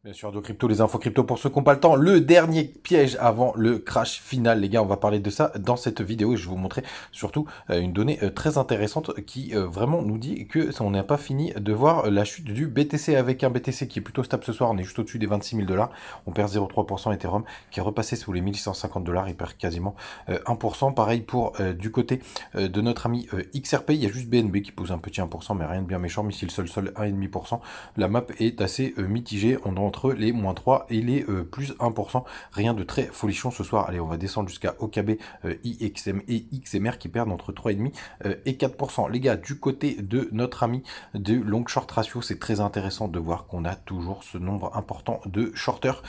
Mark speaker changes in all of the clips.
Speaker 1: Bien sûr, de crypto, les infos crypto pour ceux qui n'ont pas le temps. Le dernier piège avant le crash final, les gars, on va parler de ça dans cette vidéo et je vais vous montrer surtout une donnée très intéressante qui vraiment nous dit que on n'a pas fini de voir la chute du BTC avec un BTC qui est plutôt stable ce soir. On est juste au-dessus des 26 000 $. On perd 0,3%. Ethereum qui est repassé sous les 1150 $. Il perd quasiment 1%. Pareil pour du côté de notre ami XRP. Il y a juste BNB qui pose un petit 1%, mais rien de bien méchant. Missile sol 1,5%. La map est assez mitigée. On a entre les -3 et les plus 1%. Rien de très folichon ce soir. Allez, on va descendre jusqu'à OKB, IXM et XMR qui perdent entre 3,5 et 4%. Les gars, du côté de notre ami de long short ratio, c'est très intéressant de voir qu'on a toujours ce nombre important de shorters,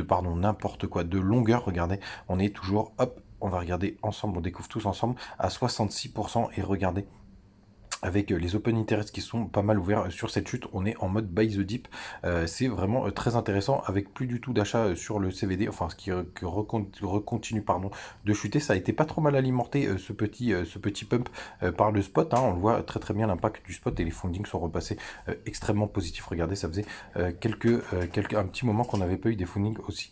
Speaker 1: pardon, n'importe quoi, de longueur. Regardez, on est toujours, hop, on va regarder ensemble, on découvre tous ensemble à 66% et regardez, avec les open interest qui sont pas mal ouverts sur cette chute, on est en mode buy the dip. C'est vraiment très intéressant avec plus du tout d'achat sur le CVD, enfin ce qui recontinue pardon, de chuter. Ça a été pas trop mal alimenté ce petit pump par le spot. Hein. On le voit très très bien l'impact du spot et les fundings sont repassés extrêmement positifs. Regardez, ça faisait un petit moment qu'on n'avait pas eu des fundings aussi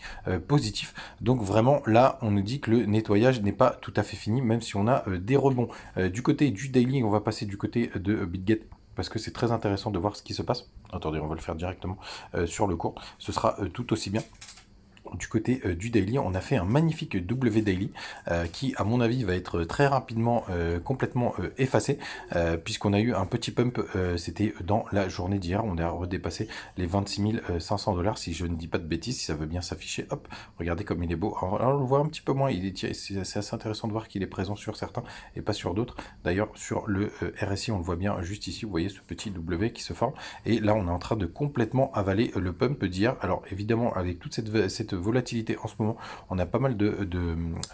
Speaker 1: positifs. Donc vraiment là, on nous dit que le nettoyage n'est pas tout à fait fini, même si on a des rebonds. Du côté du daily, on va passer du côté de BitGet parce que c'est très intéressant de voir ce qui se passe. Attendez, on va le faire directement sur le cours. Ce sera tout aussi bien. Du côté du daily, on a fait un magnifique W daily qui, à mon avis, va être très rapidement complètement effacé puisqu'on a eu un petit pump. C'était dans la journée d'hier. On a redépassé les 26 500 $, si je ne dis pas de bêtises, si ça veut bien s'afficher. Hop, regardez comme il est beau. Alors, on le voit un petit peu moins. C'est assez intéressant de voir qu'il est présent sur certains et pas sur d'autres. D'ailleurs, sur le RSI, on le voit bien juste ici. Vous voyez ce petit W qui se forme. Et là, on est en train de complètement avaler le pump d'hier. Alors, évidemment, avec toute cette volatilité en ce moment, on a pas mal de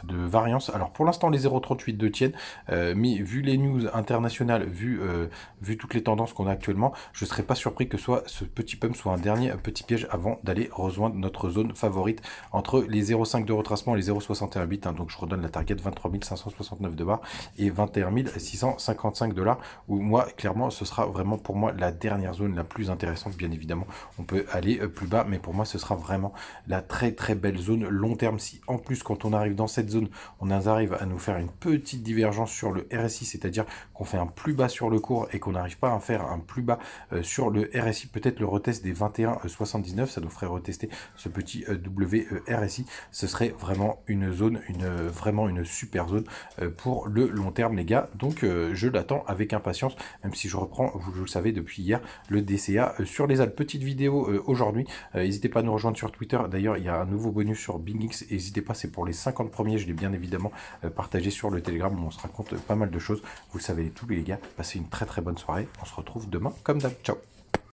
Speaker 1: variances. Alors pour l'instant les 0,38 de tiennent, mais vu les news internationales, vu toutes les tendances qu'on a actuellement, je ne serais pas surpris que ce petit pump soit un dernier petit piège avant d'aller rejoindre notre zone favorite entre les 0,5 de retracement et les 0,61 bits. Hein. Donc je redonne la target 23 569 $ et 21 655 $, où moi clairement ce sera vraiment pour moi la dernière zone la plus intéressante. Bien évidemment on peut aller plus bas, mais pour moi ce sera vraiment la très belle zone long terme. Si en plus quand on arrive dans cette zone, on arrive à nous faire une petite divergence sur le RSI, c'est-à-dire qu'on fait un plus bas sur le cours et qu'on n'arrive pas à faire un plus bas sur le RSI, peut-être le retest des 21,79, ça nous ferait retester ce petit WRSI. Ce serait vraiment une zone, vraiment une super zone pour le long terme, les gars. Donc je l'attends avec impatience, même si je reprends, vous le savez depuis hier, le DCA sur les Alpes. Petite vidéo aujourd'hui. N'hésitez pas à nous rejoindre sur Twitter. D'ailleurs, il y a un nouveau bonus sur BingX. N'hésitez pas, c'est pour les 50 premiers. Je l'ai bien évidemment partagé sur le Telegram où on se raconte pas mal de choses. Vous le savez tous les gars. Passez une très bonne soirée. On se retrouve demain comme d'hab. Ciao.